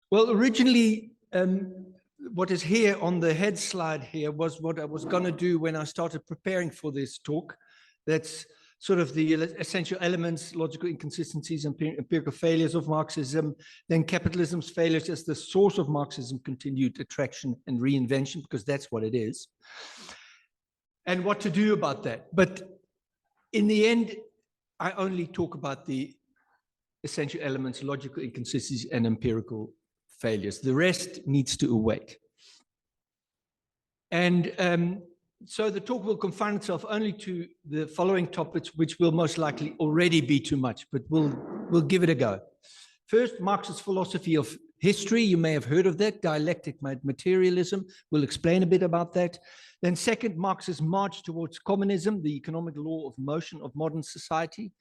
Well, originally, what is here on the head slide here was what I was going to do when I started preparing for this talk. That's sort of the essential elements, logical inconsistencies, and empirical failures of Marxism, then capitalism's failures as the source of Marxism, continued attraction and reinvention, because that's what it is, and what to do about that. But in the end, I only talk about the essential elements, logical inconsistencies, and empirical failures. The rest needs to await. And so the talk will confine itself only to the following topics, which will most likely already be too much, but we'll give it a go. First, Marx's philosophy of history. You may have heard of that, dialectic materialism. We'll explain a bit about that. Then second, Marx's march towards communism, the economic law of motion of modern society.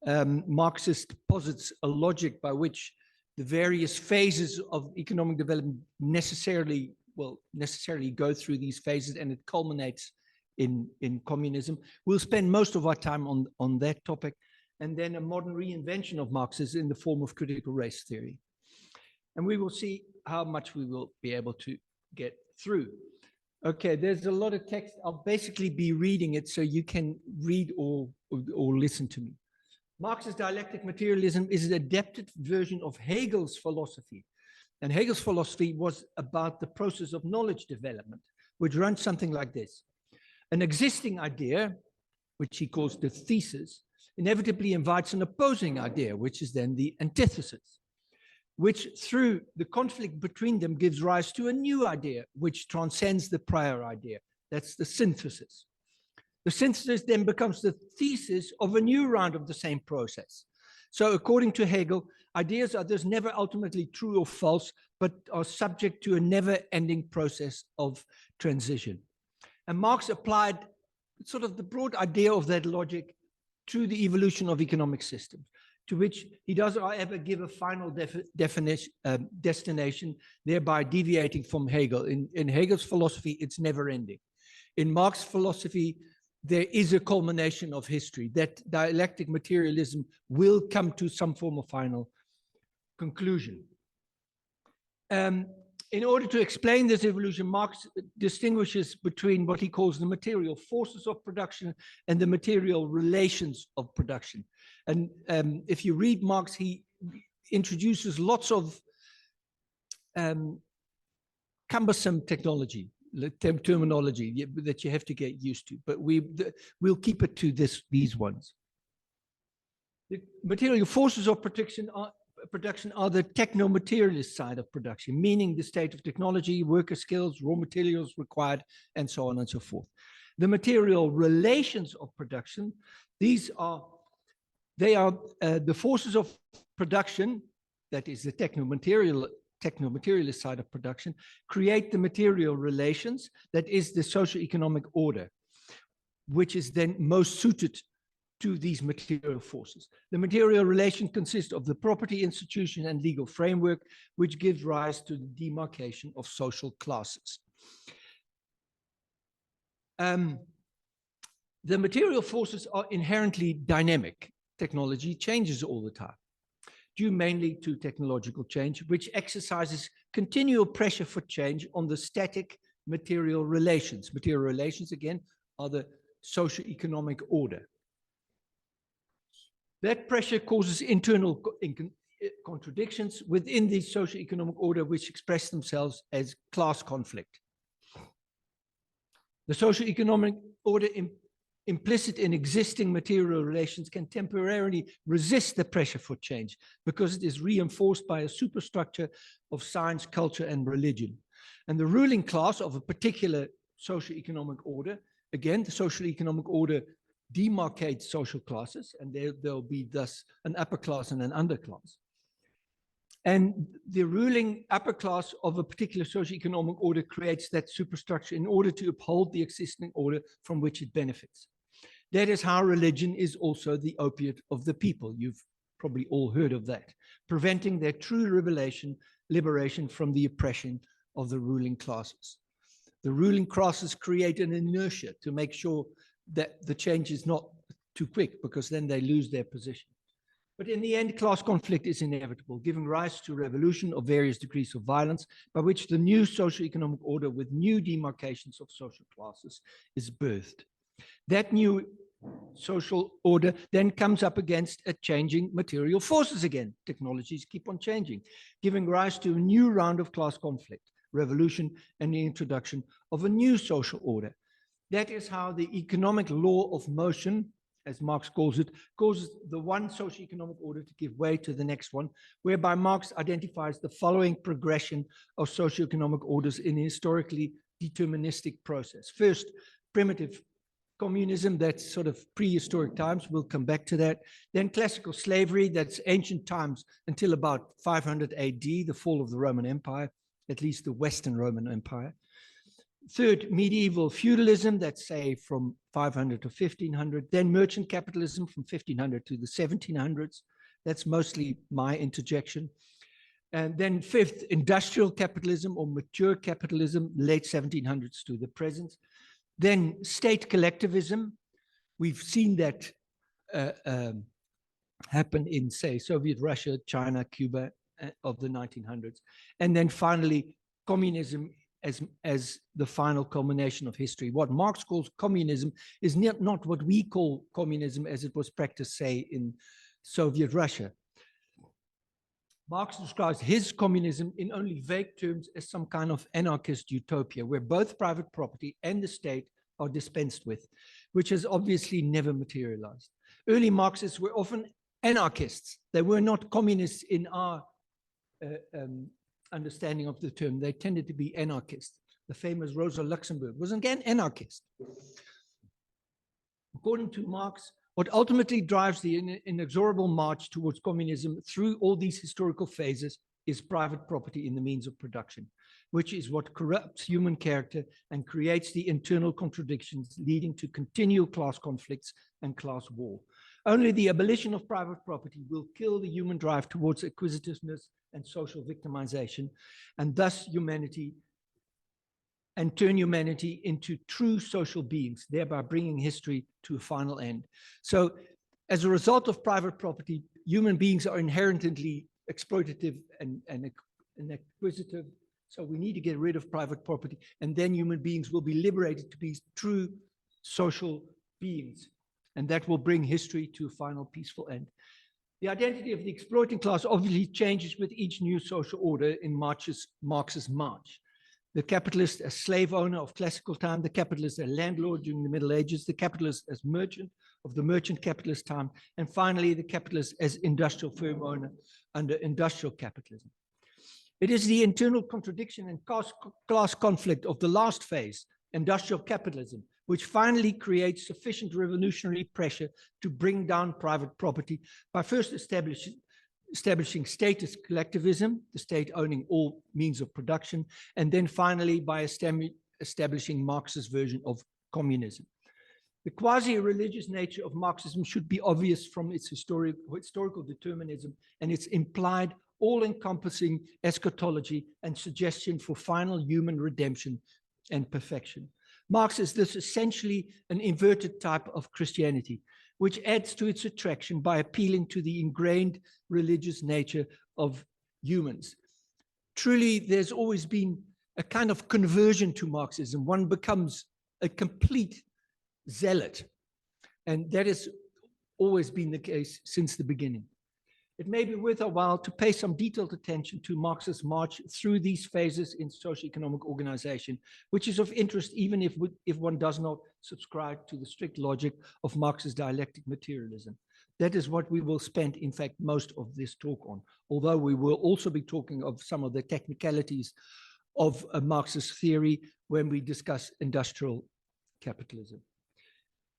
Marxist posits a logic by which the various phases of economic development necessarily go through these phases, and it culminates in communism. We'll spend most of our time on that topic, and then a modern reinvention of Marxism in the form of critical race theory. And we will see how much we will be able to get through. Okay, there's a lot of text. I'll basically be reading it so you can read or listen to me. Marx's dialectic materialism is an adapted version of Hegel's philosophy. And Hegel's philosophy was about the process of knowledge development, which runs something like this. An existing idea, which he calls the thesis, inevitably invites an opposing idea, which is then the antithesis, which through the conflict between them gives rise to a new idea, which transcends the prior idea. That's the synthesis. The synthesis then becomes the thesis of a new round of the same process. So according to Hegel, ideas are thus never ultimately true or false, but are subject to a never-ending process of transition. And Marx applied sort of the broad idea of that logic to the evolution of economic systems, to which he doesn't ever give a final destination, thereby deviating from Hegel. In Hegel's philosophy, it's never-ending. In Marx's philosophy, there is a culmination of history, that dialectic materialism will come to some form of final conclusion. In order to explain this evolution, Marx distinguishes between what he calls the material forces of production and the material relations of production. And if you read Marx, he introduces lots of cumbersome terminology that you have to get used to, but we'll keep it to these ones. The material forces of production are the techno-materialist side of production, meaning the state of technology, worker skills, raw materials required, and so on and so forth. The material relations of production, they are the forces of production, that is the techno-materialist side of production, create the material relations, that is the socio-economic order, which is then most suited to these material forces. The material relation consists of the property institution and legal framework, which gives rise to the demarcation of social classes. The material forces are inherently dynamic. Technology changes all the time, due mainly to technological change, which exercises continual pressure for change on the static material relations. Material relations, again, are the socio-economic order. That pressure causes internal contradictions within the socio-economic order, which express themselves as class conflict. The socio-economic order implicit in existing material relations can temporarily resist the pressure for change because it is reinforced by a superstructure of science, culture, and religion. And the ruling class of a particular socio-economic order, again, the socio-economic order demarcates social classes, and there'll be thus an upper class and an underclass. And the ruling upper class of a particular socio-economic order creates that superstructure in order to uphold the existing order from which it benefits. That is how religion is also the opiate of the people. You've probably all heard of that, preventing their true liberation from the oppression of the ruling classes. The ruling classes create an inertia to make sure that the change is not too quick, because then they lose their position. But in the end, class conflict is inevitable, giving rise to revolution of various degrees of violence, by which the new socio-economic order with new demarcations of social classes is birthed. That new social order then comes up against a changing material forces again. Technologies keep on changing, giving rise to a new round of class conflict, revolution, and the introduction of a new social order. That is how the economic law of motion, as Marx calls it, causes the one socio-economic order to give way to the next one, whereby Marx identifies the following progression of socio-economic orders in a historically deterministic process. First, primitive communism, that's sort of prehistoric times, we'll come back to that. Then classical slavery, that's ancient times until about 500 AD, the fall of the Roman Empire, at least the Western Roman Empire. Third, medieval feudalism, that's say from 500 to 1500. Then merchant capitalism from 1500 to the 1700s. That's mostly my interjection. And then fifth, industrial capitalism or mature capitalism, late 1700s to the present. Then state collectivism. We've seen that happen in, say, Soviet Russia, China, Cuba of the 1900s. And then finally, communism as the final culmination of history. What Marx calls communism is not what we call communism as it was practiced, say, in Soviet Russia. Marx describes his communism in only vague terms as some kind of anarchist utopia where both private property and the state are dispensed with, which has obviously never materialized. Early Marxists were often anarchists. They were not communists in our understanding of the term. They tended to be anarchists. The famous Rosa Luxemburg was again anarchist. According to Marx, what ultimately drives the inexorable march towards communism through all these historical phases is private property in the means of production, which is what corrupts human character and creates the internal contradictions leading to continual class conflicts and class war. Only the abolition of private property will kill the human drive towards acquisitiveness and social victimization, and thus humanity, and turn humanity into true social beings, thereby bringing history to a final end. So as a result of private property, human beings are inherently exploitative and acquisitive. So we need to get rid of private property, and then human beings will be liberated to be true social beings. And that will bring history to a final peaceful end. The identity of the exploiting class obviously changes with each new social order in Marx's march. The capitalist as slave owner of classical time, the capitalist as landlord during the Middle Ages, the capitalist as merchant of the merchant capitalist time, and finally the capitalist as industrial firm owner under industrial capitalism. It is the internal contradiction and class conflict of the last phase, industrial capitalism, which finally creates sufficient revolutionary pressure to bring down private property by first establishing status collectivism, the state owning all means of production, and then finally by establishing Marx's version of communism. The quasi-religious nature of Marxism should be obvious from its historical determinism and its implied all-encompassing eschatology and suggestion for final human redemption and perfection. Marx is thus essentially an inverted type of Christianity, which adds to its attraction by appealing to the ingrained religious nature of humans. Truly, there's always been a kind of conversion to Marxism. One becomes a complete zealot, and that has always been the case since the beginning. It may be worth a while to pay some detailed attention to Marx's march through these phases in socio-economic organization, which is of interest even if one does not subscribe to the strict logic of Marx's dialectic materialism. That is what we will spend, in fact, most of this talk on, although we will also be talking of some of the technicalities of a Marxist theory when we discuss industrial capitalism.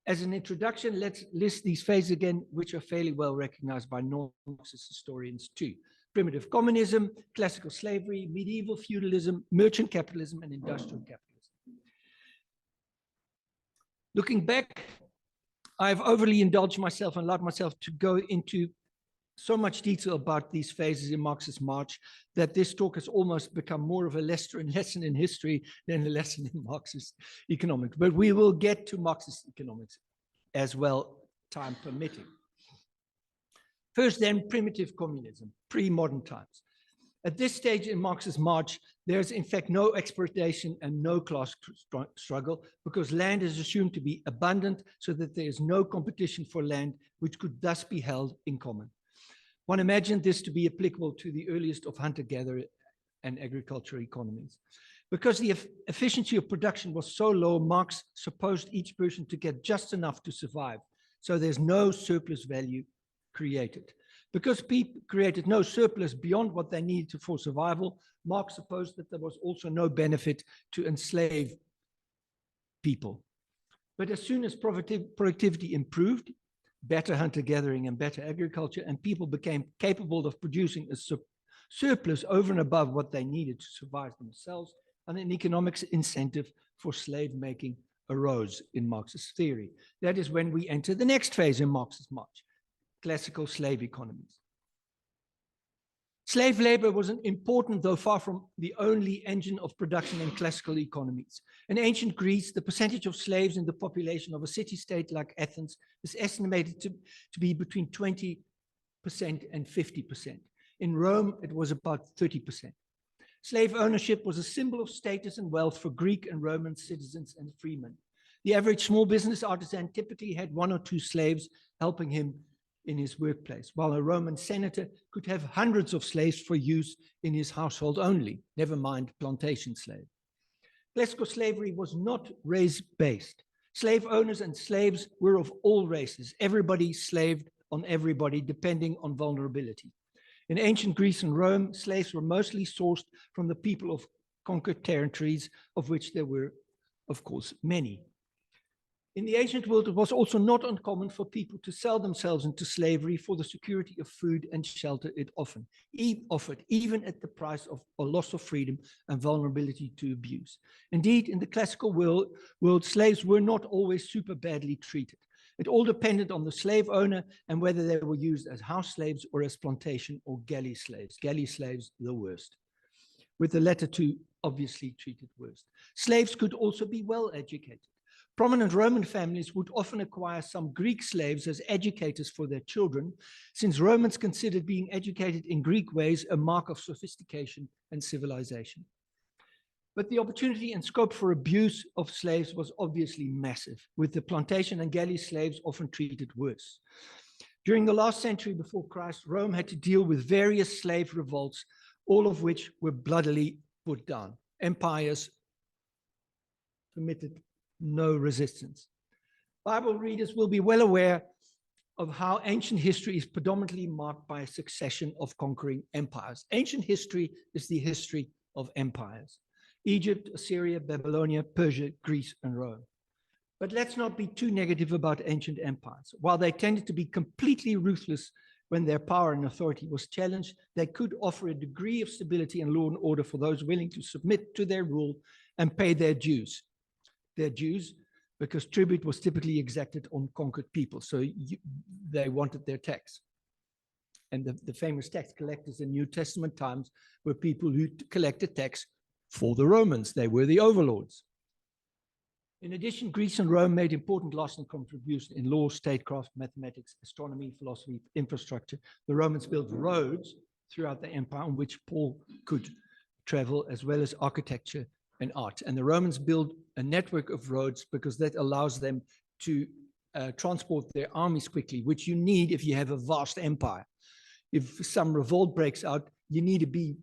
As an introduction, let's list these phases again, which are fairly well recognized by non-Marxist historians too. Primitive communism, classical slavery, medieval feudalism, merchant capitalism, and industrial capitalism. Looking back, I've overly indulged myself and allowed myself to go into so much detail about these phases in Marx's march that this talk has almost become more of a lesson in history than a lesson in Marxist economics. But we will get to Marxist economics as well, time permitting. First, then, primitive communism, pre-modern times. At this stage in Marx's march, there's in fact no exploitation and no class struggle because land is assumed to be abundant so that there is no competition for land, which could thus be held in common. One imagined this to be applicable to the earliest of hunter-gatherer and agricultural economies. Because the efficiency of production was so low, Marx supposed each person to get just enough to survive, so there's no surplus value created. Because people created no surplus beyond what they needed for survival, Marx supposed that there was also no benefit to enslave people. But as soon as productivity improved, better hunter-gathering and better agriculture, and people became capable of producing a surplus over and above what they needed to survive themselves, and an economic incentive for slave-making arose in Marx's theory. That is when we enter the next phase in Marx's march, classical slave economies. Slave labor was an important, though far from the only engine of production in classical economies. In ancient Greece, the percentage of slaves in the population of a city-state like Athens is estimated to be between 20% and 50%. In Rome, it was about 30%. Slave ownership was a symbol of status and wealth for Greek and Roman citizens and freemen. The average small business artisan typically had 1 or 2 slaves helping him in his workplace, while a Roman senator could have hundreds of slaves for use in his household only, never mind plantation slave. Classical slavery was not race-based. Slave owners and slaves were of all races. Everybody slaved on everybody, depending on vulnerability. In ancient Greece and Rome, slaves were mostly sourced from the people of conquered territories, of which there were, of course, many. In the ancient world, it was also not uncommon for people to sell themselves into slavery for the security of food and shelter it offered, even at the price of a loss of freedom and vulnerability to abuse. Indeed, in the classical world, slaves were not always super badly treated. It all depended on the slave owner and whether they were used as house slaves or as plantation or galley slaves. Galley slaves, the worst, with the latter two obviously treated worst. Slaves could also be well educated. Prominent Roman families would often acquire some Greek slaves as educators for their children, since Romans considered being educated in Greek ways a mark of sophistication and civilization. But the opportunity and scope for abuse of slaves was obviously massive, with the plantation and galley slaves often treated worse. During the last century before Christ, Rome had to deal with various slave revolts, all of which were bloodily put down. Empires permitted no resistance. Bible readers will be well aware of how ancient history is predominantly marked by a succession of conquering empires. Ancient history is the history of empires: Egypt, Assyria, Babylonia, Persia, Greece, and Rome. But let's not be too negative about ancient empires. While they tended to be completely ruthless when their power and authority was challenged, they could offer a degree of stability and law and order for those willing to submit to their rule and pay their dues. Their dues, because tribute was typically exacted on conquered people, so they wanted their tax. And the famous tax collectors in New Testament times were people who collected tax for the Romans. They were the overlords. In addition, Greece and Rome made important lasting contributions in law, statecraft, mathematics, astronomy, philosophy, infrastructure. The Romans built roads throughout the empire on which Paul could travel, as well as architecture and art. And the Romans built a network of roads because that allows them to transport their armies quickly, which you need if you have a vast empire. If some revolt breaks out, you need to be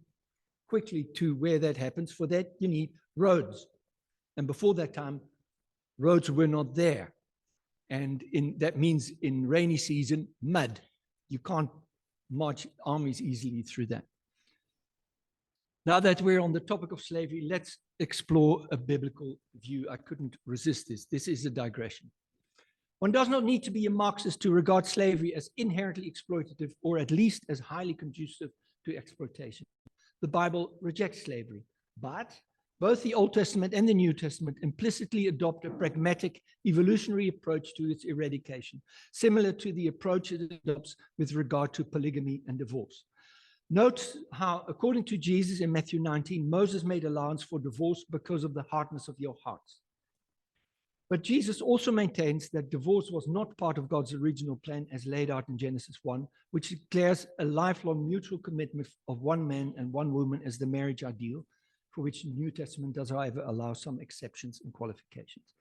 quickly to where that happens. For that, you need roads. And before that time, roads were not there. And that means in rainy season, mud. You can't march armies easily through that. Now that we're on the topic of slavery, let's explore a biblical view. I couldn't resist this. This is a digression. One does not need to be a Marxist to regard slavery as inherently exploitative, or at least as highly conducive to exploitation. The Bible rejects slavery, but both the Old Testament and the New Testament implicitly adopt a pragmatic evolutionary approach to its eradication, similar to the approach it adopts with regard to polygamy and divorce. Note how, according to Jesus in Matthew 19, Moses made allowance for divorce because of the hardness of your hearts. But Jesus also maintains that divorce was not part of God's original plan as laid out in Genesis 1, which declares a lifelong mutual commitment of one man and one woman as the marriage ideal, for which the New Testament does, however, allow some exceptions and qualifications.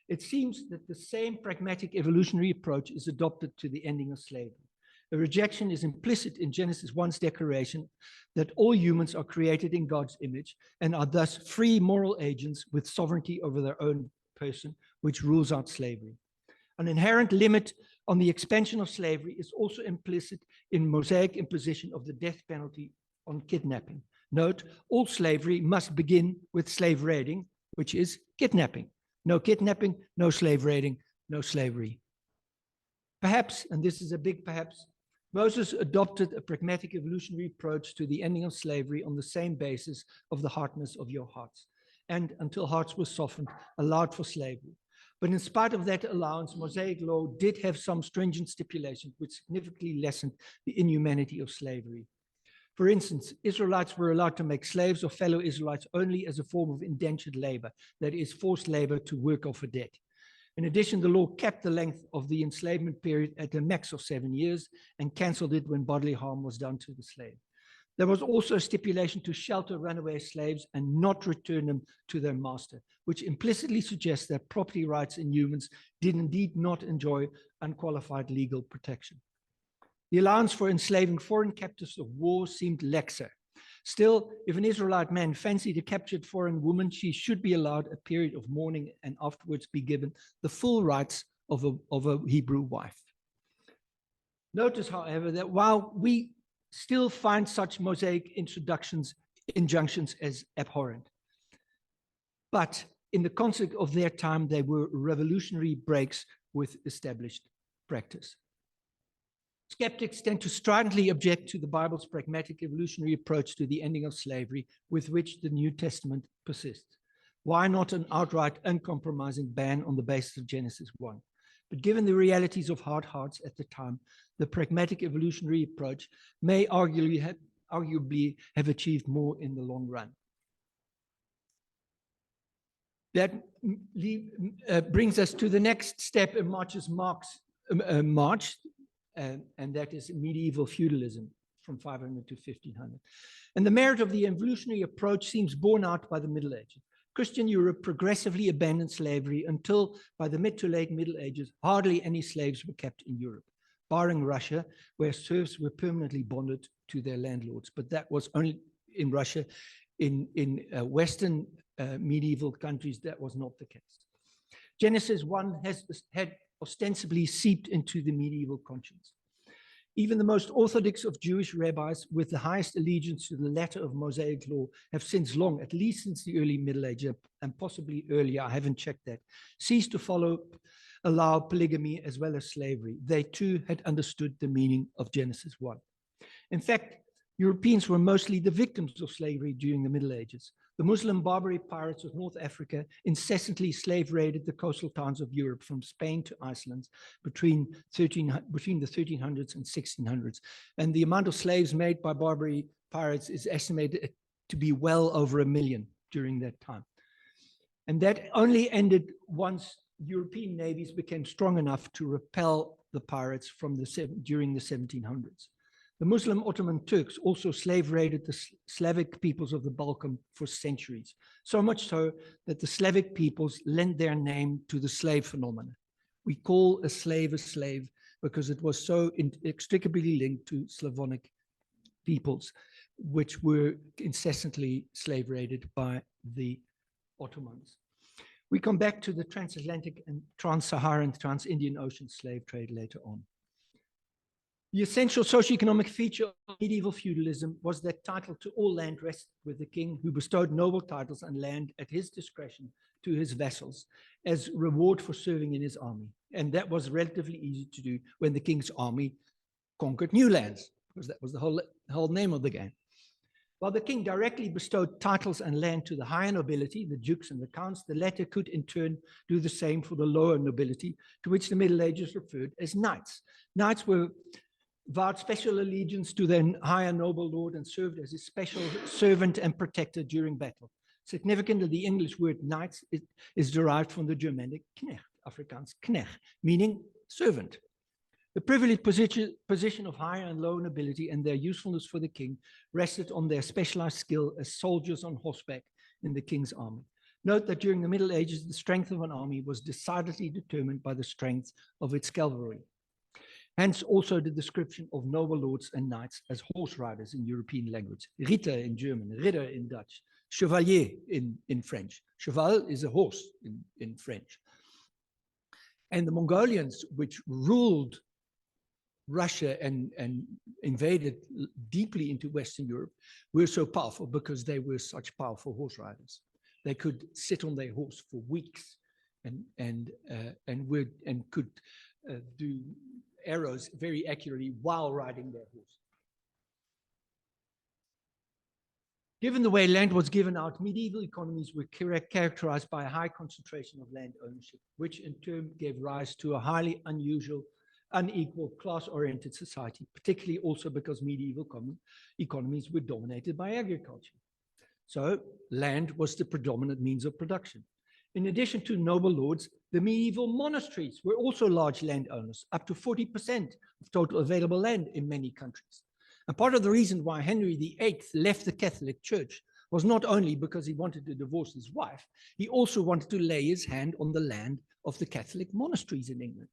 It seems that the same pragmatic evolutionary approach is adopted to the ending of slavery. The rejection is implicit in Genesis 1's declaration that all humans are created in God's image and are thus free moral agents with sovereignty over their own person, which rules out slavery. An inherent limit on the expansion of slavery is also implicit in Mosaic imposition of the death penalty on kidnapping. Note, all slavery must begin with slave raiding, which is kidnapping. No kidnapping, no slave raiding, no slavery. Perhaps, and this is a big perhaps, Moses adopted a pragmatic evolutionary approach to the ending of slavery on the same basis of the hardness of your hearts, and until hearts were softened, allowed for slavery. But in spite of that allowance, Mosaic law did have some stringent stipulations which significantly lessened the inhumanity of slavery. For instance, Israelites were allowed to make slaves of fellow Israelites only as a form of indentured labor, that is, forced labor to work off a debt. In addition, the law capped the length of the enslavement period at a max of 7 years and cancelled it when bodily harm was done to the slave. There was also a stipulation to shelter runaway slaves and not return them to their master, which implicitly suggests that property rights in humans did indeed not enjoy unqualified legal protection. The allowance for enslaving foreign captives of war seemed laxer. Still, if an Israelite man fancied a captured foreign woman, she should be allowed a period of mourning and afterwards be given the full rights of a Hebrew wife. Notice, however, that while we still find such Mosaic injunctions as abhorrent, but in the context of their time, they were revolutionary breaks with established practice. Skeptics tend to stridently object to the Bible's pragmatic evolutionary approach to the ending of slavery with which the New Testament persists. Why not an outright uncompromising ban on the basis of Genesis 1? But given the realities of hard hearts at the time, the pragmatic evolutionary approach may arguably have achieved more in the long run. That brings us to the next step in Marx's march, and that is medieval feudalism from 500 to 1500. And the merit of the evolutionary approach seems borne out by the Middle Ages. Christian Europe progressively abandoned slavery until, by the mid to late Middle Ages, hardly any slaves were kept in Europe, barring Russia, where serfs were permanently bonded to their landlords. But that was only in Russia. In Western medieval countries, that was not the case. Genesis 1 had ostensibly seeped into the medieval conscience. Even the most orthodox of Jewish rabbis with the highest allegiance to the letter of Mosaic law have since long, at least since the early Middle Ages, and possibly earlier, I haven't checked that, ceased to allow polygamy as well as slavery. They too had understood the meaning of Genesis 1. In fact, Europeans were mostly the victims of slavery during the Middle Ages. The Muslim Barbary pirates of North Africa incessantly slave raided the coastal towns of Europe from Spain to Iceland between the 1300s and 1600s. And the amount of slaves made by Barbary pirates is estimated to be well over 1 million during that time. And that only ended once European navies became strong enough to repel the pirates during the 1700s. The Muslim Ottoman Turks also slave raided the Slavic peoples of the Balkan for centuries, so much so that the Slavic peoples lent their name to the slave phenomenon. We call a slave because it was so inextricably linked to Slavonic peoples, which were incessantly slave raided by the Ottomans. We come back to the transatlantic and trans-Saharan, trans-Indian Ocean slave trade later on. The essential socioeconomic feature of medieval feudalism was that title to all land rested with the king, who bestowed noble titles and land at his discretion to his vassals as reward for serving in his army. And that was relatively easy to do when the king's army conquered new lands, because that was the whole name of the game. While the king directly bestowed titles and land to the higher nobility, the dukes and the counts, the latter could in turn do the same for the lower nobility, to which the Middle Ages referred as knights. Knights vowed special allegiance to their higher noble lord and served as his special servant and protector during battle. Significantly, the English word knights is derived from the Germanic knecht. Afrikaans knecht, meaning servant. The privileged position of higher and lower nobility and their usefulness for the king rested on their specialized skill as soldiers on horseback in the king's army. Note that during the Middle Ages, the strength of an army was decidedly determined by the strength of its cavalry. Hence also the description of noble lords and knights as horse riders in European language. Ritter in German, Ritter in Dutch, Chevalier in French. Cheval is a horse in French. And the Mongolians, which ruled Russia and invaded deeply into Western Europe, were so powerful because they were such powerful horse riders. They could sit on their horse for weeks and could do arrows very accurately while riding their horse. Given the way land was given out, medieval economies were characterized by a high concentration of land ownership, which in turn gave rise to a highly unequal class-oriented society, particularly also because medieval economies were dominated by agriculture. So land was the predominant means of production. In addition to noble lords, the medieval monasteries were also large landowners, up to 40% of total available land in many countries. And part of the reason why Henry VIII left the Catholic Church was not only because he wanted to divorce his wife, he also wanted to lay his hand on the land of the Catholic monasteries in England.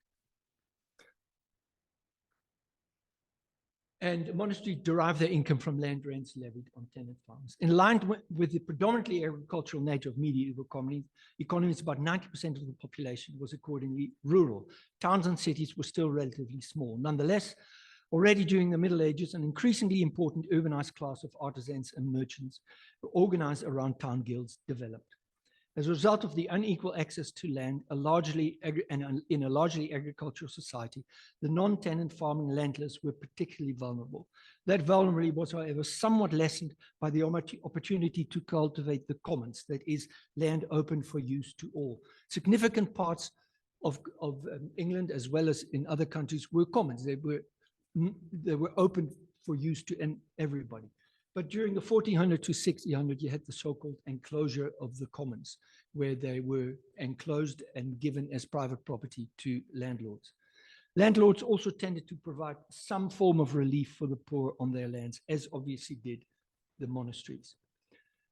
And monasteries derived their income from land rents levied on tenant farms. In line with the predominantly agricultural nature of medieval economies, about 90% of the population was accordingly rural. Towns and cities were still relatively small. Nonetheless, already during the Middle Ages, an increasingly important urbanized class of artisans and merchants organized around town guilds developed. As a result of the unequal access to land, in a largely agricultural society, the non-tenant farming landless were particularly vulnerable. That vulnerability was, however, somewhat lessened by the opportunity to cultivate the commons, that is, land open for use to all. Significant parts of England, as well as in other countries, were commons. They were open for use to everybody. But during the 1400 to 1600, you had the so-called enclosure of the commons, where they were enclosed and given as private property to landlords. Landlords also tended to provide some form of relief for the poor on their lands, as obviously did the monasteries.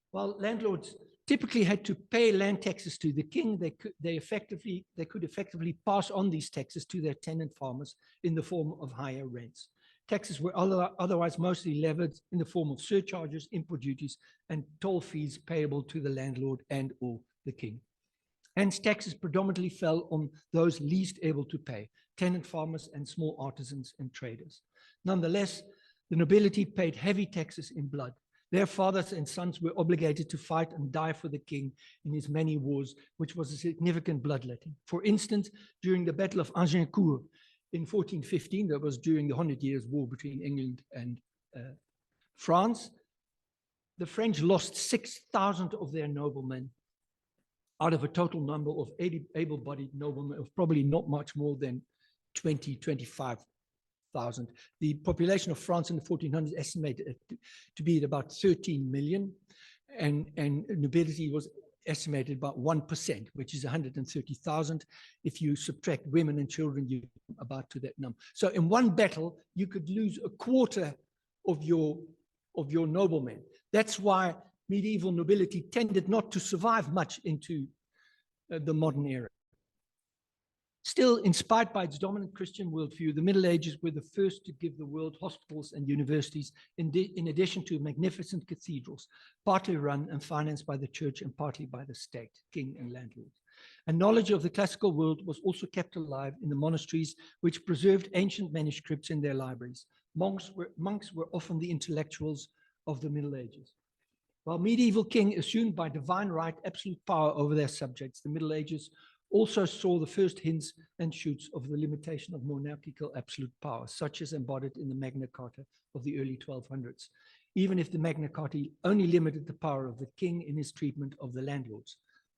While landlords typically had to pay land taxes to the king, they could effectively pass on these taxes to their tenant farmers in the form of higher rents. Taxes were otherwise mostly levied in the form of surcharges, import duties, and toll fees payable to the landlord and or the king. Hence, taxes predominantly fell on those least able to pay, tenant farmers and small artisans and traders. Nonetheless, the nobility paid heavy taxes in blood. Their fathers and sons were obligated to fight and die for the king in his many wars, which was a significant bloodletting. For instance, during the Battle of Agincourt, in 1415, that was during the 100 Years' War between England and France, the French lost 6,000 of their noblemen out of a total number of able-bodied noblemen of probably not much more than 25,000. The population of France in the 1400s estimated to be at about 13 million, and nobility was estimated about 1%, which is 130,000. If you subtract women and children, you about to that number. So in one battle, you could lose a quarter of your noblemen. That's why medieval nobility tended not to survive much into the modern era. Still, inspired by its dominant Christian worldview, the Middle Ages were the first to give the world hospitals and universities, in addition to magnificent cathedrals, partly run and financed by the church and partly by the state, king and landlord. A knowledge of the classical world was also kept alive in the monasteries, which preserved ancient manuscripts in their libraries. Monks were often the intellectuals of the Middle Ages. While medieval king assumed by divine right absolute power over their subjects, the Middle Ages also saw the first hints and shoots of the limitation of monarchical absolute power, such as embodied in the Magna Carta of the early 1200s, even if the Magna Carta only limited the power of the king in his treatment of the landlords,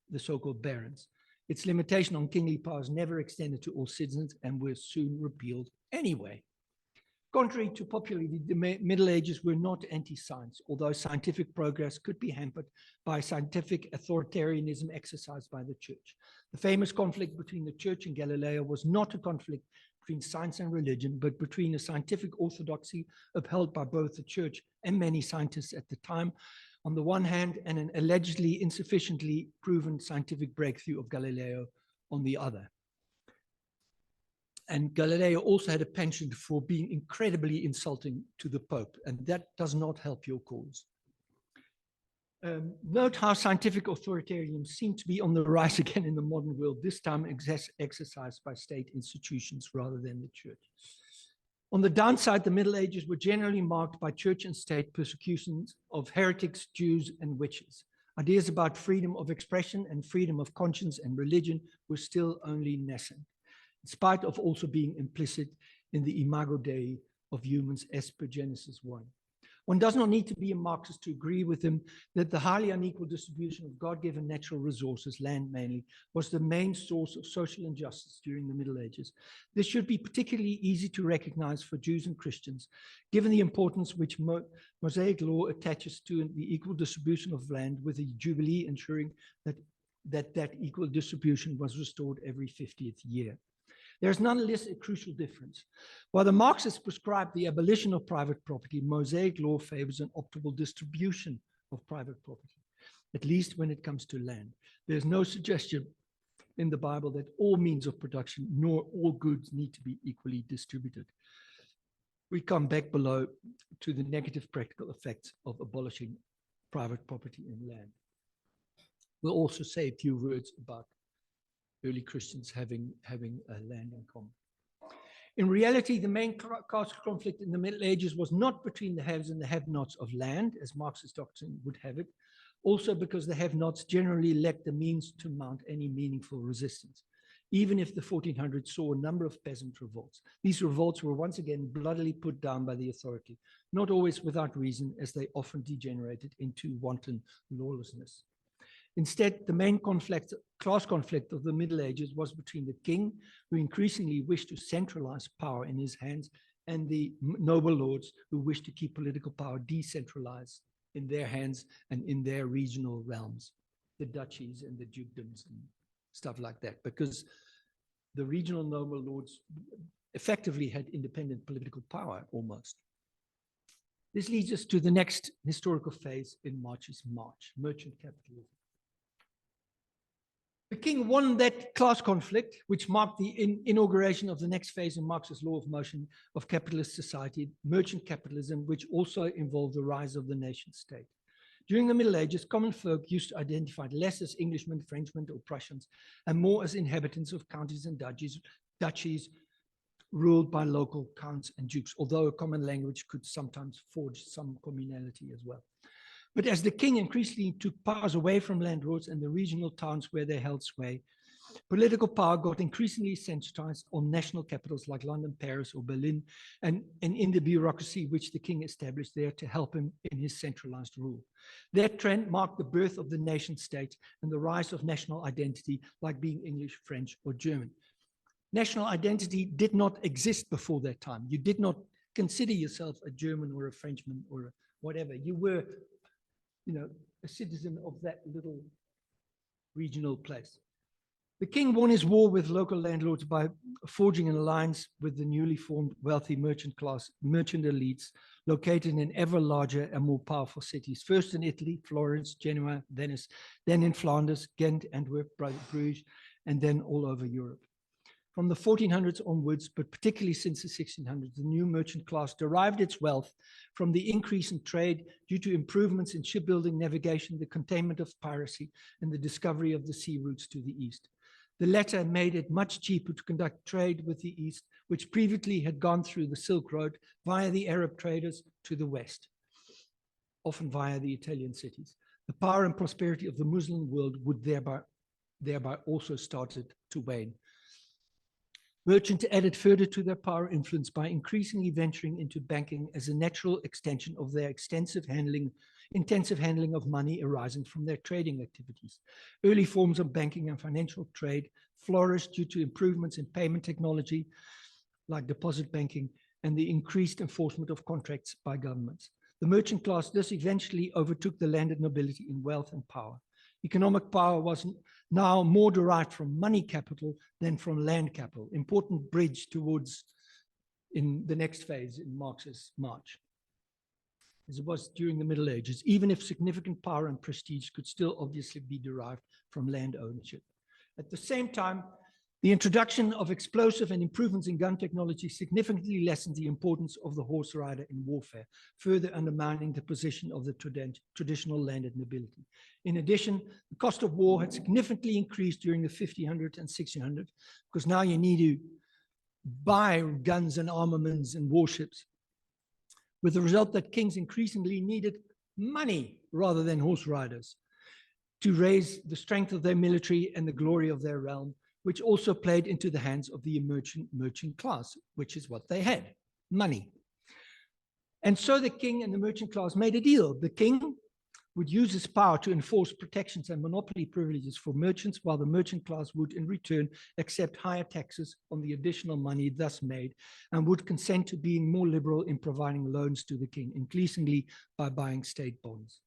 the so-called barons. Its limitation on kingly powers never extended to all citizens and were soon repealed anyway. Contrary to popularity, the Middle Ages were not anti-science, although scientific progress could be hampered by scientific authoritarianism exercised by the church. The famous conflict between the church and Galileo was not a conflict between science and religion, but between a scientific orthodoxy upheld by both the church and many scientists at the time, on the one hand, and an allegedly insufficiently proven scientific breakthrough of Galileo on the other. And Galileo also had a penchant for being incredibly insulting to the Pope, and that does not help your cause. Note how scientific authoritarianism seemed to be on the rise again in the modern world, this time exercised by state institutions rather than the church. On the downside, the Middle Ages were generally marked by church and state persecutions of heretics, Jews, and witches. Ideas about freedom of expression and freedom of conscience and religion were still only nascent, in spite of also being implicit in the imago Dei of humans as per Genesis 1. One does not need to be a Marxist to agree with him that the highly unequal distribution of God-given natural resources, land mainly, was the main source of social injustice during the Middle Ages. This should be particularly easy to recognize for Jews and Christians, given the importance which Mosaic law attaches to the equal distribution of land, with the Jubilee ensuring that equal distribution was restored every 50th year. There is nonetheless a crucial difference. While the Marxists prescribe the abolition of private property, Mosaic law favors an optimal distribution of private property, at least when it comes to land. There's no suggestion in the Bible that all means of production nor all goods need to be equally distributed. We come back below to the negative practical effects of abolishing private property in land. We'll also say a few words about early Christians having land in common. In reality, the main class conflict in the Middle Ages was not between the haves and the have-nots of land, as Marxist doctrine would have it, also because the have-nots generally lacked the means to mount any meaningful resistance, even if the 1400s saw a number of peasant revolts. These revolts were once again bloodily put down by the authority, not always without reason, as they often degenerated into wanton lawlessness. Instead, the main class conflict of the Middle Ages was between the king, who increasingly wished to centralize power in his hands, and the noble lords, who wished to keep political power decentralized in their hands and in their regional realms, the duchies and the dukedoms and stuff like that, because the regional noble lords effectively had independent political power almost. This leads us to the next historical phase in Marx's march, merchant capitalism. The king won that class conflict, which marked the inauguration of the next phase in Marx's law of motion of capitalist society, merchant capitalism, which also involved the rise of the nation state. During the Middle Ages, common folk used to identify less as Englishmen, Frenchmen, or Prussians, and more as inhabitants of counties and duchies ruled by local counts and dukes, although a common language could sometimes forge some communality as well. But as the king increasingly took powers away from landlords and the regional towns where they held sway, political power got increasingly centralized on national capitals like London, Paris, or Berlin, and in the bureaucracy which the king established there to help him in his centralized rule. That trend marked the birth of the nation state and the rise of national identity, like being English, French, or German. National identity did not exist before that time. You did not consider yourself a German or a Frenchman or whatever. You were, a citizen of that little regional place. The king won his war with local landlords by forging an alliance with the newly formed wealthy merchant elites located in ever larger and more powerful cities, first in Italy, Florence, Genoa, Venice, then in Flanders, Ghent, Antwerp, Bruges, and then all over Europe. From the 1400s onwards, but particularly since the 1600s, the new merchant class derived its wealth from the increase in trade due to improvements in shipbuilding, navigation, the containment of piracy, and the discovery of the sea routes to the east. The latter made it much cheaper to conduct trade with the east, which previously had gone through the Silk Road via the Arab traders to the west, often via the Italian cities. The power and prosperity of the Muslim world would thereby also started to wane. Merchants added further to their power influence by increasingly venturing into banking as a natural extension of their intensive handling of money arising from their trading activities. Early forms of banking and financial trade flourished due to improvements in payment technology, like deposit banking, and the increased enforcement of contracts by governments. The merchant class thus eventually overtook the landed nobility in wealth and power. Economic power was now more derived from money capital than from land capital, important bridge towards in the next phase in Marx's march, as it was during the Middle Ages, even if significant power and prestige could still obviously be derived from land ownership. At the same time, the introduction of explosive and improvements in gun technology significantly lessened the importance of the horse rider in warfare, further undermining the position of the traditional landed nobility. In addition, the cost of war had significantly increased during the 1500s and 1600s, because now you need to buy guns and armaments and warships, with the result that kings increasingly needed money rather than horse riders to raise the strength of their military and the glory of their realm, which also played into the hands of the merchant class, which is what they had, money. And so the king and the merchant class made a deal. The king would use his power to enforce protections and monopoly privileges for merchants, while the merchant class would in return accept higher taxes on the additional money thus made, and would consent to being more liberal in providing loans to the king, increasingly by buying state bonds.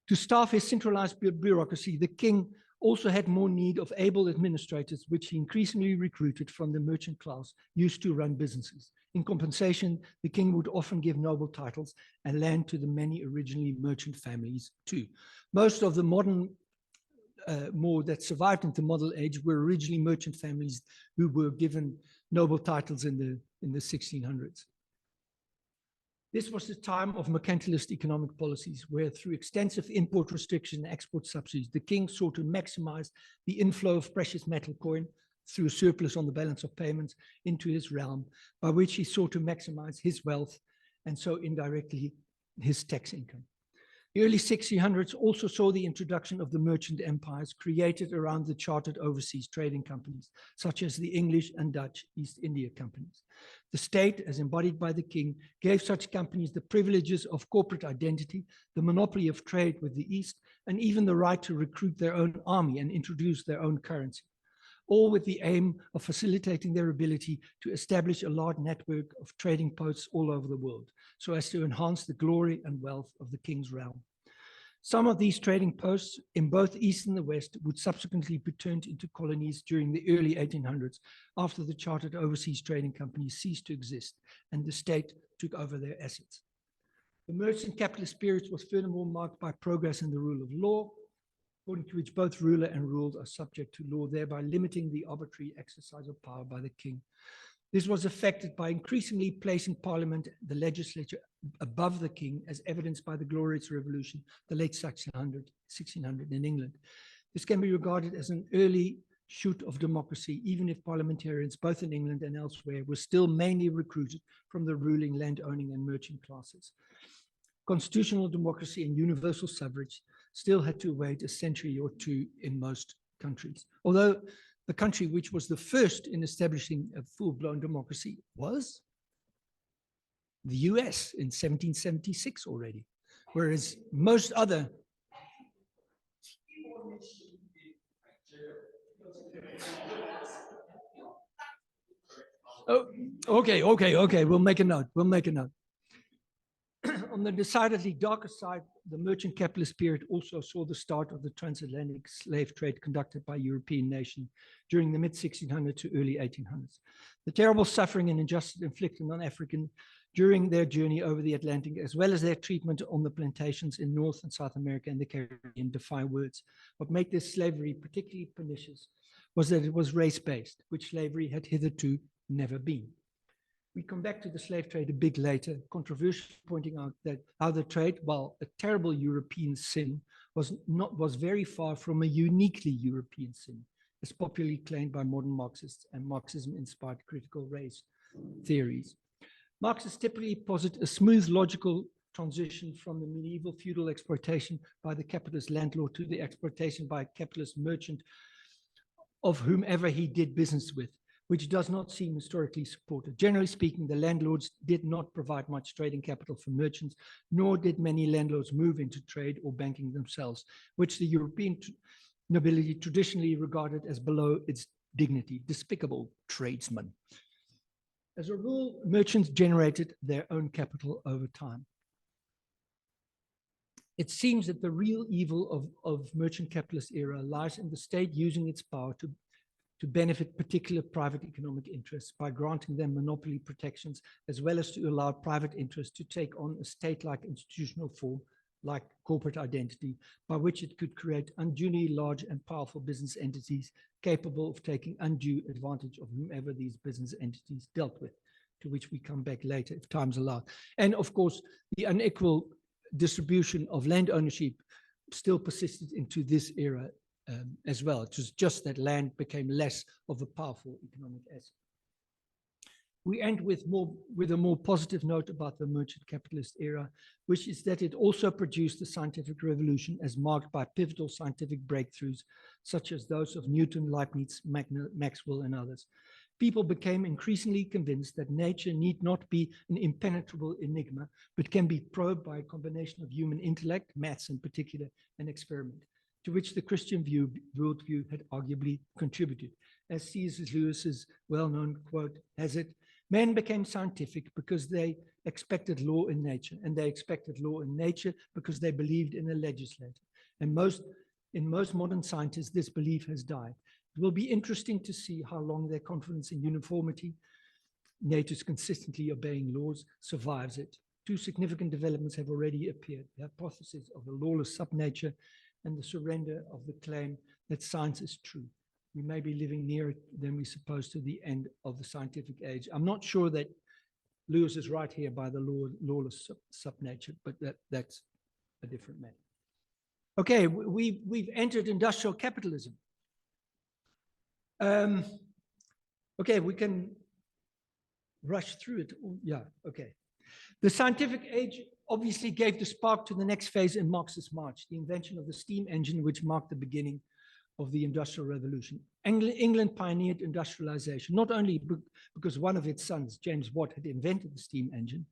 To staff his centralized bureaucracy, the king also had more need of able administrators, which he increasingly recruited from the merchant class used to run businesses. In compensation, the king would often give noble titles and land to the many originally merchant families too. Most of the modern more that survived into the model age were originally merchant families who were given noble titles in the 1600s. This was the time of mercantilist economic policies, where through extensive import restriction and export subsidies, the king sought to maximize the inflow of precious metal coin through a surplus on the balance of payments into his realm, by which he sought to maximize his wealth and so indirectly his tax income. The early 1600s also saw the introduction of the merchant empires created around the chartered overseas trading companies, such as the English and Dutch East India companies. The state, as embodied by the king, gave such companies the privileges of corporate identity, the monopoly of trade with the East, and even the right to recruit their own army and introduce their own currency, all with the aim of facilitating their ability to establish a large network of trading posts all over the world, so as to enhance the glory and wealth of the king's realm. Some of these trading posts in both the East and the West would subsequently be turned into colonies during the early 1800s, after the chartered overseas trading companies ceased to exist and the state took over their assets. The merchant capitalist period was furthermore marked by progress in the rule of law, according to which both ruler and ruled are subject to law, thereby limiting the arbitrary exercise of power by the king. This was affected by increasingly placing parliament, the legislature, above the king, as evidenced by the Glorious Revolution, the late 1600 in England. This can be regarded as an early shoot of democracy, even if parliamentarians, both in England and elsewhere, were still mainly recruited from the ruling, land-owning and merchant classes. Constitutional democracy and universal suffrage still had to wait a century or two in most countries. Although the country which was the first in establishing a full-blown democracy was the US in 1776 already, whereas most other... Oh, okay, we'll make a note. On the decidedly darker side, the merchant capitalist period also saw the start of the transatlantic slave trade conducted by European nations during the mid-1600s to early 1800s. The terrible suffering and injustice inflicted on Africans during their journey over the Atlantic, as well as their treatment on the plantations in North and South America and the Caribbean, defy words. What made this slavery particularly pernicious was that it was race-based, which slavery had hitherto never been. We come back to the slave trade a bit later, controversially pointing out that how the trade, while a terrible European sin, was very far from a uniquely European sin, as popularly claimed by modern Marxists and Marxism-inspired critical race theories. Marxists typically posit a smooth, logical transition from the medieval feudal exploitation by the capitalist landlord to the exploitation by a capitalist merchant of whomever he did business with, which does not seem historically supported. Generally speaking, the landlords did not provide much trading capital for merchants, nor did many landlords move into trade or banking themselves, which the European nobility traditionally regarded as below its dignity, despicable tradesmen. As a rule, merchants generated their own capital over time. It seems that the real evil of merchant capitalist era lies in the state using its power to benefit particular private economic interests by granting them monopoly protections, as well as to allow private interests to take on a state-like institutional form, like corporate identity, by which it could create unduly large and powerful business entities capable of taking undue advantage of whomever these business entities dealt with, to which we come back later if time's allowed. And of course, the unequal distribution of land ownership still persisted into this era as well. It was just that land became less of a powerful economic asset. We end with a more positive note about the merchant capitalist era, which is that it also produced the scientific revolution as marked by pivotal scientific breakthroughs, such as those of Newton, Leibniz, Maxwell, and others. People became increasingly convinced that nature need not be an impenetrable enigma, but can be probed by a combination of human intellect, maths in particular, and experiment, to which the Christian worldview had arguably contributed. As C.S. Lewis's well-known quote has it, men became scientific because they expected law in nature, and they expected law in nature because they believed in a legislator. And in most modern scientists, this belief has died. It will be interesting to see how long their confidence in uniformity, nature's consistently obeying laws, survives it. Two significant developments have already appeared: the hypothesis of a lawless subnature and the surrender of the claim that science is true. We may be living nearer than we suppose to the end of the scientific age. I'm not sure that Lewis is right here by the lawless subnature, but that's a different matter. Okay, we've entered industrial capitalism. Okay, we can rush through it. Yeah, okay. The scientific age obviously gave the spark to the next phase in Marx's march, the invention of the steam engine, which marked the beginning of the Industrial Revolution. England pioneered industrialization, not only because one of its sons, James Watt, had invented the steam engine,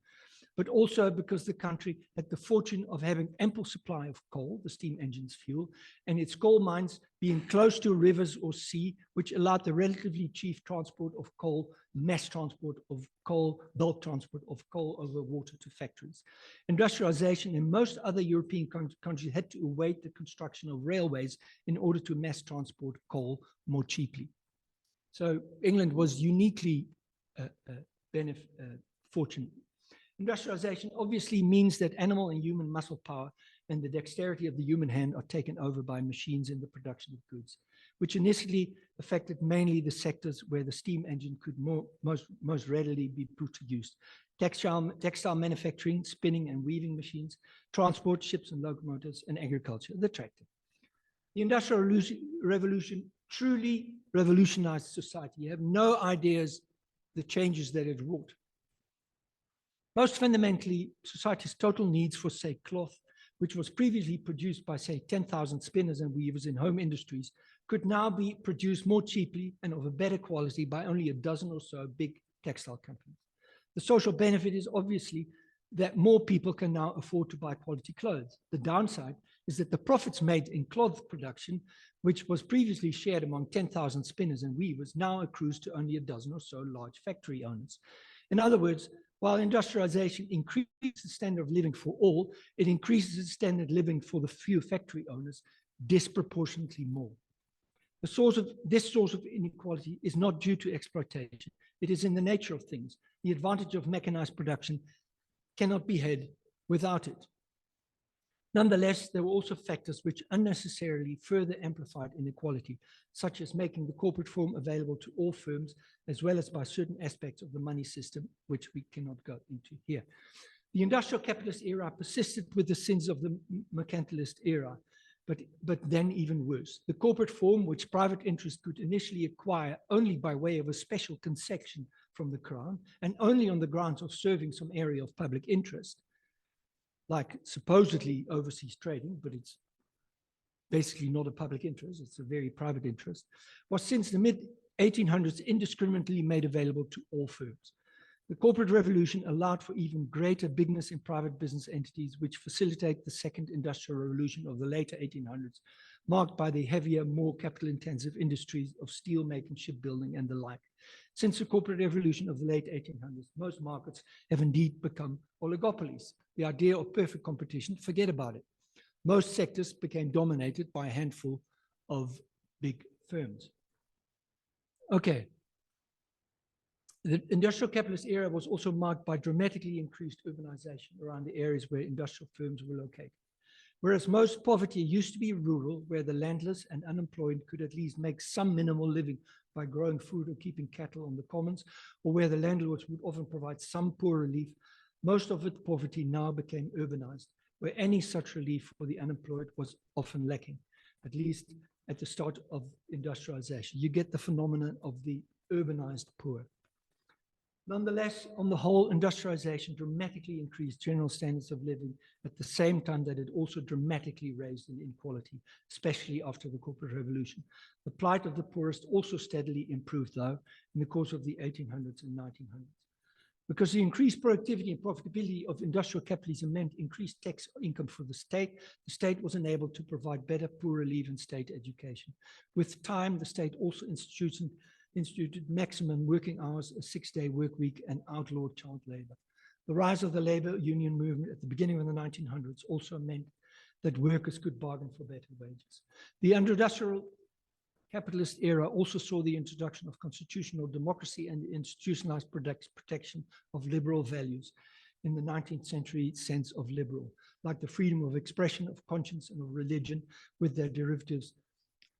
but also because the country had the fortune of having ample supply of coal, the steam engine's fuel, and its coal mines being close to rivers or sea, which allowed the relatively cheap transport of coal, mass transport of coal, bulk transport of coal over water to factories. Industrialization in most other European countries had to await the construction of railways in order to mass transport coal more cheaply. So England was uniquely fortunate. Industrialization obviously means that animal and human muscle power and the dexterity of the human hand are taken over by machines in the production of goods, which initially affected mainly the sectors where the steam engine could most readily be put to use: textile manufacturing, spinning and weaving machines, transport, ships and locomotives, and agriculture, the tractor. The Industrial Revolution truly revolutionized society. You have no ideas the changes that it wrought. Most fundamentally, society's total needs for, say, cloth, which was previously produced by, say, 10,000 spinners and weavers in home industries, could now be produced more cheaply and of a better quality by only a dozen or so big textile companies. The social benefit is obviously that more people can now afford to buy quality clothes. The downside is that the profits made in cloth production, which was previously shared among 10,000 spinners and weavers, now accrues to only a dozen or so large factory owners. In other words, while industrialization increases the standard of living for all, it increases the standard of living for the few factory owners disproportionately more. This source of inequality is not due to exploitation. It is in the nature of things. The advantage of mechanized production cannot be had without it. Nonetheless, there were also factors which unnecessarily further amplified inequality, such as making the corporate form available to all firms, as well as by certain aspects of the money system, which we cannot go into here. The industrial capitalist era persisted with the sins of the mercantilist era, but then even worse. The corporate form, which private interest could initially acquire only by way of a special concession from the crown, and only on the grounds of serving some area of public interest, like supposedly overseas trading, but it's basically not a public interest, it's a very private interest, was since the mid-1800s indiscriminately made available to all firms. The corporate revolution allowed for even greater bigness in private business entities, which facilitate the second industrial revolution of the later 1800s, marked by the heavier, more capital-intensive industries of steel making, shipbuilding, and the like. Since the corporate revolution of the late 1800s, most markets have indeed become oligopolies. The idea of perfect competition, forget about it. Most sectors became dominated by a handful of big firms. Okay. The industrial capitalist era was also marked by dramatically increased urbanization around the areas where industrial firms were located. Whereas most poverty used to be rural, where the landless and unemployed could at least make some minimal living by growing food or keeping cattle on the commons, or where the landlords would often provide some poor relief, most of its poverty now became urbanized, where any such relief for the unemployed was often lacking, at least at the start of industrialization. You get the phenomenon of the urbanized poor. Nonetheless, on the whole, industrialization dramatically increased general standards of living at the same time that it also dramatically raised inequality, especially after the corporate revolution. The plight of the poorest also steadily improved, though, in the course of the 1800s and 1900s. Because the increased productivity and profitability of industrial capitalism meant increased tax income for the state was enabled to provide better poor relief and state education. With time, the state also instituted maximum working hours, a 6-day work week, and outlawed child labor. The rise of the labor union movement at the beginning of the 1900s also meant that workers could bargain for better wages. The industrial capitalist era also saw the introduction of constitutional democracy and the institutionalized protection of liberal values in the 19th century sense of liberal, like the freedom of expression, of conscience, and of religion, with their derivatives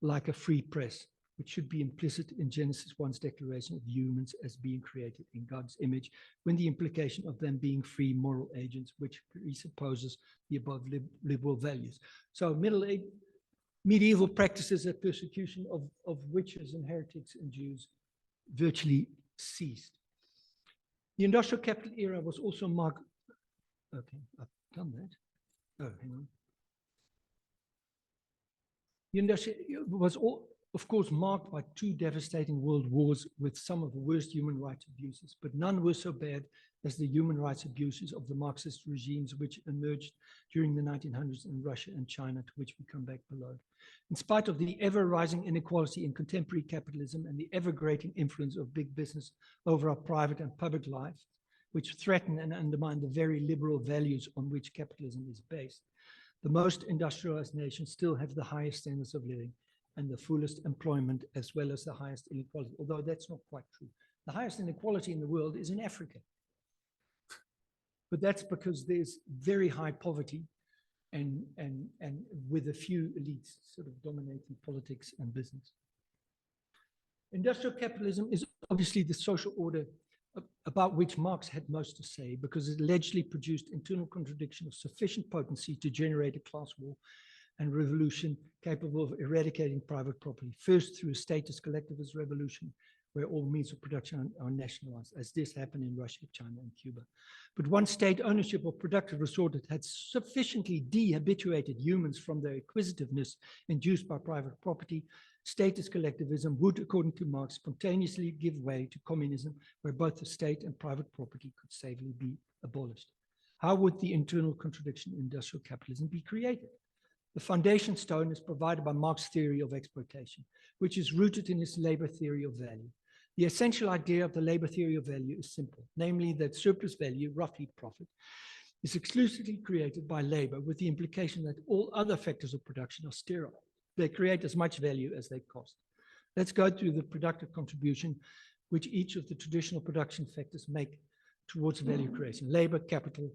like a free press, which should be implicit in Genesis 1's declaration of humans as being created in God's image, when the implication of them being free moral agents, which presupposes the above liberal values. So medieval practices of persecution of witches and heretics and Jews virtually ceased. The industrial capital era was also marked, okay, I've done that. Oh, hang on. The industrial was of course, marked by 2 devastating world wars with some of the worst human rights abuses, but none were so bad as the human rights abuses of the Marxist regimes which emerged during the 1900s in Russia and China, to which we come back below. In spite of the ever-rising inequality in contemporary capitalism and the ever-greater influence of big business over our private and public life, which threaten and undermine the very liberal values on which capitalism is based, the most industrialized nations still have the highest standards of living and the fullest employment, as well as the highest inequality, although that's not quite true. The highest inequality in the world is in Africa. But that's because there's very high poverty and with a few elites sort of dominating politics and business. Industrial capitalism is obviously the social order about which Marx had most to say, because it allegedly produced internal contradiction of sufficient potency to generate a class war and revolution capable of eradicating private property, first through a statist collectivist revolution where all means of production are nationalized, as this happened in Russia, China, and Cuba. But once state ownership of productive resources had sufficiently de-habituated humans from their acquisitiveness induced by private property, statist collectivism would, according to Marx, spontaneously give way to communism, where both the state and private property could safely be abolished. How would the internal contradiction in industrial capitalism be created? The foundation stone is provided by Marx's theory of exploitation, which is rooted in his labor theory of value. The essential idea of the labor theory of value is simple, namely that surplus value, roughly profit, is exclusively created by labor, with the implication that all other factors of production are sterile. They create as much value as they cost. Let's go through the productive contribution which each of the traditional production factors make towards value creation: labor, capital,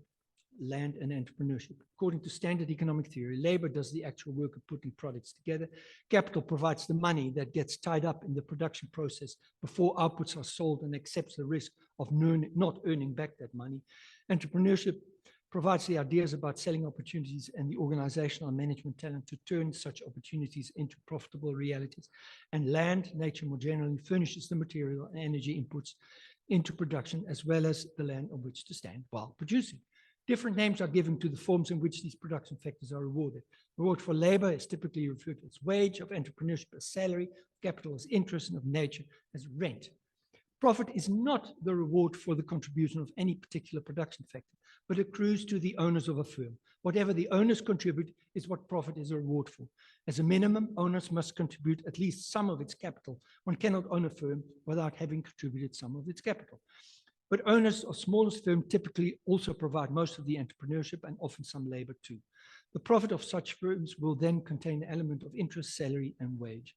land, and entrepreneurship. According to standard economic theory, labor does the actual work of putting products together. Capital provides the money that gets tied up in the production process before outputs are sold and accepts the risk of not earning back that money. Entrepreneurship provides the ideas about selling opportunities and the organizational and management talent to turn such opportunities into profitable realities. And land, nature more generally, furnishes the material and energy inputs into production, as well as the land on which to stand while producing. Different names are given to the forms in which these production factors are rewarded. Reward for labor is typically referred to as wage, of entrepreneurship as salary, of capital as interest, and of nature as rent. Profit is not the reward for the contribution of any particular production factor, but accrues to the owners of a firm. Whatever the owners contribute is what profit is a reward for. As a minimum, owners must contribute at least some of its capital. One cannot own a firm without having contributed some of its capital. But owners of smallest firms typically also provide most of the entrepreneurship and often some labor too. The profit of such firms will then contain an element of interest, salary, and wage.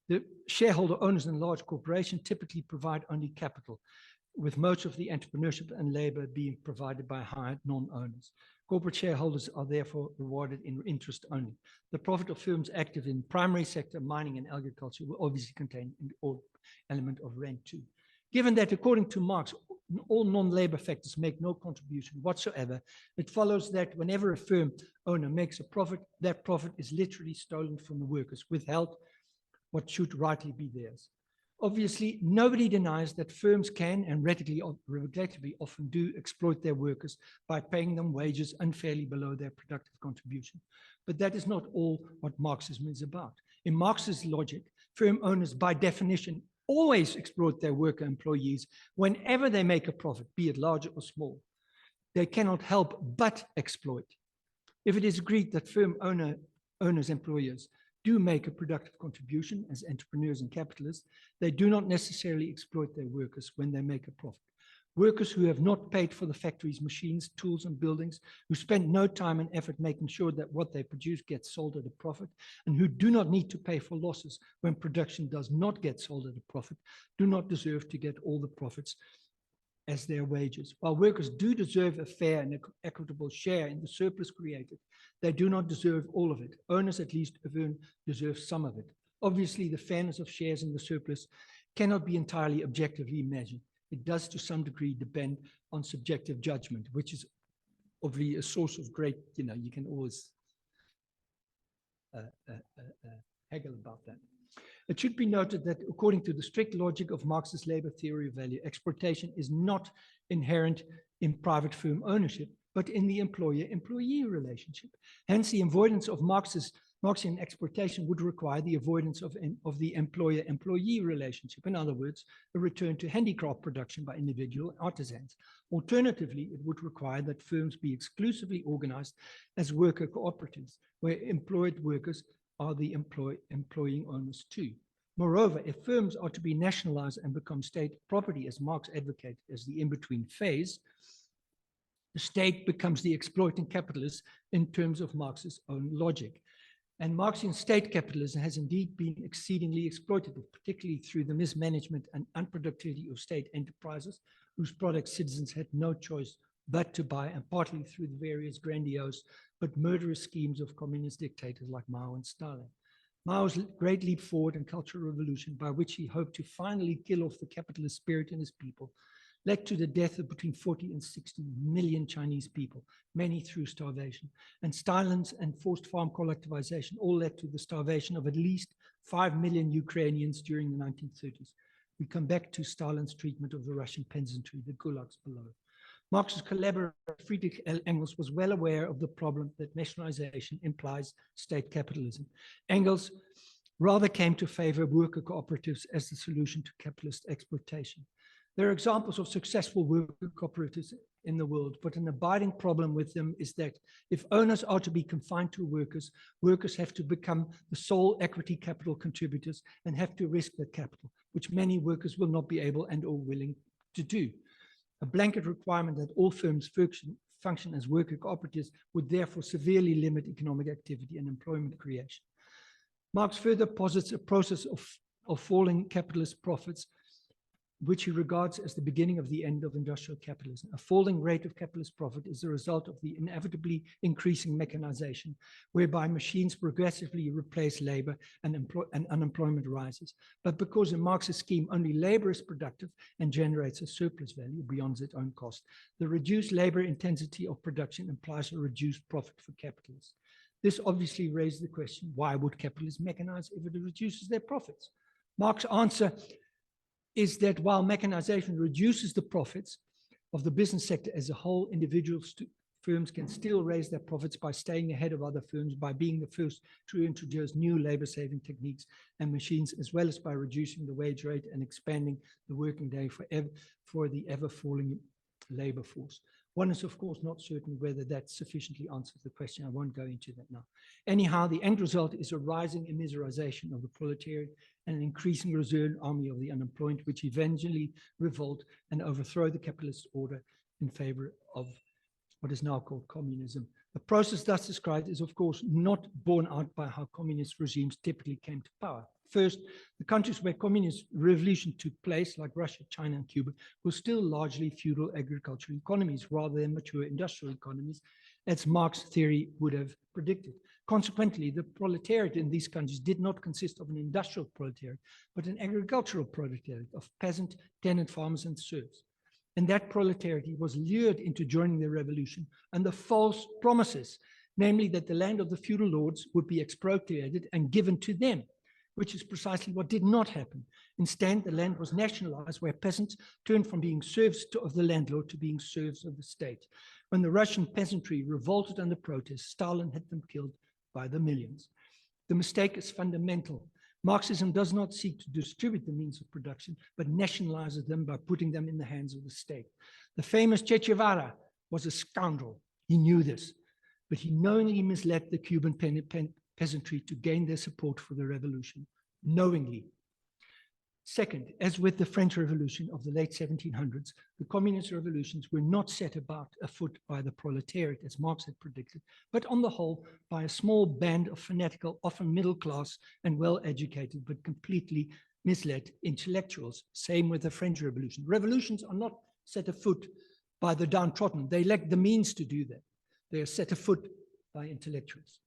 The shareholder owners in large corporations typically provide only capital, with most of the entrepreneurship and labor being provided by hired non-owners. Corporate shareholders are therefore rewarded in interest only. The profit of firms active in primary sector, mining and agriculture will obviously contain an element of rent too. Given that, according to Marx, all non-labor factors make no contribution whatsoever, it follows that whenever a firm owner makes a profit, that profit is literally stolen from the workers, withheld what should rightly be theirs. Obviously, nobody denies that firms can and regrettably often do exploit their workers by paying them wages unfairly below their productive contribution. But that is not all what Marxism is about. In Marx's logic, firm owners, by definition, always exploit their worker employees whenever they make a profit, be it large or small. They cannot help but exploit. If it is agreed that firm owners, employers, do make a productive contribution as entrepreneurs and capitalists, they do not necessarily exploit their workers when they make a profit. Workers who have not paid for the factory's machines, tools, and buildings, who spend no time and effort making sure that what they produce gets sold at a profit, and who do not need to pay for losses when production does not get sold at a profit, do not deserve to get all the profits as their wages. While workers do deserve a fair and equitable share in the surplus created, they do not deserve all of it. Owners, at least, deserve some of it. Obviously, the fairness of shares in the surplus cannot be entirely objectively measured. It does, to some degree, depend on subjective judgment, which is obviously a source of great, you can always haggle about that. It should be noted that according to the strict logic of Marx's labor theory of value, exploitation is not inherent in private firm ownership, but in the employer-employee relationship. Hence, the avoidance of Marxian exploitation would require the avoidance of the employer-employee relationship. In other words, a return to handicraft production by individual artisans. Alternatively, it would require that firms be exclusively organized as worker cooperatives, where employed workers are the employing owners too. Moreover, if firms are to be nationalized and become state property, as Marx advocated as the in-between phase, the state becomes the exploiting capitalist in terms of Marx's own logic. And Marxian state capitalism has indeed been exceedingly exploitative, particularly through the mismanagement and unproductivity of state enterprises, whose products citizens had no choice but to buy, and partly through the various grandiose but murderous schemes of communist dictators like Mao and Stalin. Mao's great leap forward and cultural revolution, by which he hoped to finally kill off the capitalist spirit in his people, led to the death of between 40 and 60 million Chinese people, many through starvation. And Stalin's enforced farm collectivization all led to the starvation of at least 5 million Ukrainians during the 1930s. We come back to Stalin's treatment of the Russian peasantry, the gulags below. Marx's collaborator Friedrich Engels was well aware of the problem that nationalization implies state capitalism. Engels rather came to favor worker cooperatives as the solution to capitalist exploitation. There are examples of successful worker cooperatives in the world, but an abiding problem with them is that if owners are to be confined to workers, workers have to become the sole equity capital contributors and have to risk that capital, which many workers will not be able and or willing to do. A blanket requirement that all firms function as worker cooperatives would therefore severely limit economic activity and employment creation. Marx further posits a process of falling capitalist profits, which he regards as the beginning of the end of industrial capitalism. A falling rate of capitalist profit is the result of the inevitably increasing mechanization, whereby machines progressively replace labor and unemployment rises. But because in Marx's scheme, only labor is productive and generates a surplus value beyond its own cost, the reduced labor intensity of production implies a reduced profit for capitalists. This obviously raises the question, why would capitalists mechanize if it reduces their profits? Marx's answer is that while mechanization reduces the profits of the business sector as a whole, individual firms can still raise their profits by staying ahead of other firms, by being the first to introduce new labor-saving techniques and machines, as well as by reducing the wage rate and expanding the working day for the ever-falling labor force. One is, of course, not certain whether that sufficiently answers the question. I won't go into that now. Anyhow, the end result is a rising immiserization of the proletariat and an increasing reserve army of the unemployed, which eventually revolt and overthrow the capitalist order in favor of what is now called communism. The process thus described is, of course, not borne out by how communist regimes typically came to power. First, the countries where communist revolution took place, like Russia, China, and Cuba, were still largely feudal agricultural economies rather than mature industrial economies, as Marx theory would have predicted. Consequently, the proletariat in these countries did not consist of an industrial proletariat, but an agricultural proletariat of peasant, tenant farmers, and serfs. And that proletariat was lured into joining the revolution under false promises, namely that the land of the feudal lords would be expropriated and given to them, which is precisely what did not happen. Instead, the land was nationalized, where peasants turned from being serfs of the landlord to being serfs of the state. When the Russian peasantry revolted under protest, Stalin had them killed by the millions. The mistake is fundamental. Marxism does not seek to distribute the means of production, but nationalizes them by putting them in the hands of the state. The famous Che Guevara was a scoundrel. He knew this, but he knowingly misled the Cuban peasantry to gain their support for the revolution, knowingly. Second, as with the French Revolution of the late 1700s, the communist revolutions were not set about afoot by the proletariat, as Marx had predicted, but on the whole by a small band of fanatical, often middle class and well-educated, but completely misled intellectuals. Same with the French Revolution. Revolutions are not set afoot by the downtrodden. They lack the means to do that. They are set afoot by intellectuals.